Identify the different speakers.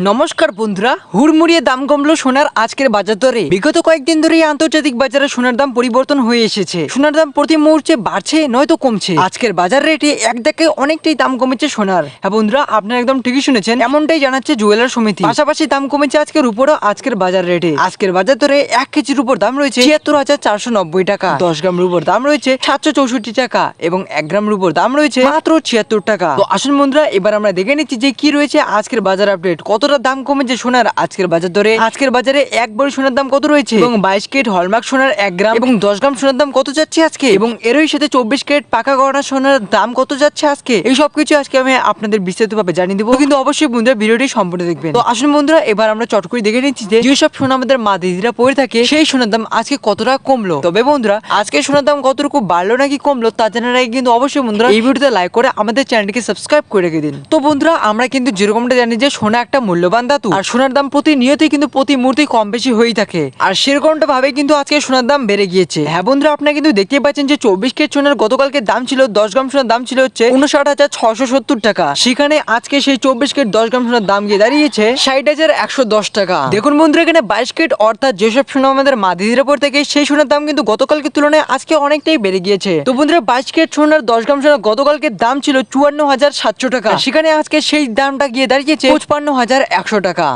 Speaker 1: নমস্কার বন্ধুরা, হুড়মুড়িয়ে দাম কমলো সোনার আজকের বাজার দরে। বিগত কয়েকদিন ধরে আন্তর্জাতিক বাজারে সোনার দাম পরিবর্তন হয়ে এসেছে। সোনার দাম প্রতি মুহূর্তে বাড়ছে নয়তো কমছে। আজকের বাজার রেটে এক দেখে অনেকটাই দাম কমেছে সোনার। হ্যাঁ বন্ধুরা, আপনারা একদম ঠিকই শুনেছেন, এমনটাই জানাচ্ছে জুয়েলার সমিতি। পাশাপাশি দাম কমেছে আজকের উপরও আজকের বাজার রেটে। আজকের বাজার দরে 1 কেজির উপর দাম রয়েছে ৭৬,৪৯০ টাকা, 10 গ্রাম রূপোর দাম রয়েছে 764 টাকা এবং 1 গ্রাম রূপোর দাম রয়েছে মাত্র 76 টাকা। তো আসুন বন্ধুরা, এবার আমরা দেখে নিচ্ছি যে কি রয়েছে আজকের বাজার আপডেট। কতটা দাম কমেছে সোনার আজকের বাজার দরে। আজকের বাজারে 1 ভরি সোনার দাম কত রয়েছে এবং 22 ক্যারেট হলমার্ক সোনার 1 গ্রাম এবং 10 গ্রাম সোনার দাম কত যাচ্ছে আজকে, এবং এরই সাথে 24 ক্যারেট পাকা গহনা সোনার দাম কত যাচ্ছে আজকে। এই সব কিছু আজকে আমি আপনাদের বিস্তারিতভাবে জানিয়ে দেবো, কিন্তু অবশ্যই বন্ধুরা ভিডিওটি সম্পূর্ণ দেখবেন। তো আসুন বন্ধুরা, এবার আমরা চট করে দেখে নিচ্ছি যে যেসব সোনা আমাদের মা দিদিরা পরে থাকে সেই সোনার দাম আজকে কতটা কমলো। তবে বন্ধুরা, আজকে সোনার দাম কতটুকু বাড়লো নাকি কমলো তা জানার আগে কিন্তু অবশ্যই বন্ধুরা এই ভিডিওতে লাইক করে আমাদের চ্যানেলটিকে সাবস্ক্রাইব করে রেখে দিন। তো বন্ধুরা, আমরা কিন্তু যেরকমটা জানি যে সোনা একটা মূল্যবান ধাতু, আর সোনার দাম প্রতিনিয়তই কিন্তু প্রতি মুহূর্তে কম বেশি হয়েই থাকে, আর সেরকমটা ভাবে কিন্তু আজকে সোনার দাম বেড়ে গিয়েছে। হ্যাঁ বন্ধুরা, আপনারা কিন্তু দেখতে পাচ্ছেন যে 24 ক্যারেট সোনার গতকালকে দাম ছিল 10 গ্রাম সোনার দাম ছিল হচ্ছে 59,670 টাকা। সেখানে আজকে সেই 24 ক্যারেট 10 গ্রাম সোনার দাম গিয়ে দাঁড়িয়েছে 60,110 টাকা। দেখুন বন্ধুরা, এখানে 22 ক্যারেট অর্থাৎ যেসব সোনা আমাদের মা দিদির উপর থেকে সেই সোনার দাম কিন্তু গতকালকে তুলনায় আজকে অনেকটাই বেড়ে গিয়েছে। তো বন্ধুরা, 22 ক্যারেট সোনার 10 গ্রাম সোনার গতকালকে দাম ছিল 54,700 টাকা, সেখানে আজকে সেই দামটা গিয়ে দাঁড়িয়েছে 55,100 টাকা।